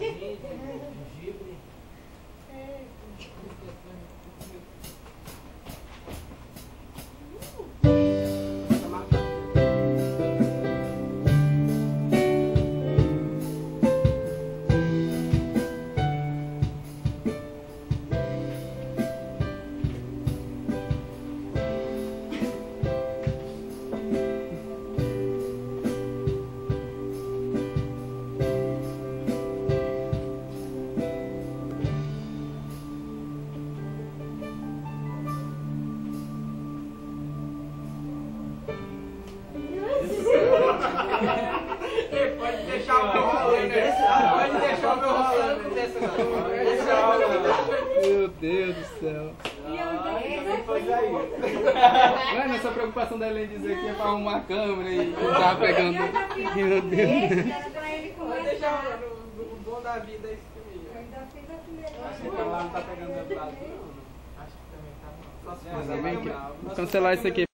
gengibre. Pode deixar o meu rolando, né? Pode deixar o meu rolando. Meu Deus do céu. Mano, essa preocupação da Helene dizer que ia pra arrumar a câmera e tava pegando. Meu Deus. Pode deixar o bom da vida é isso comigo. Acho que o celular não tá pegando do lado, não. Acho que também tá. Só se Cancelar isso aqui.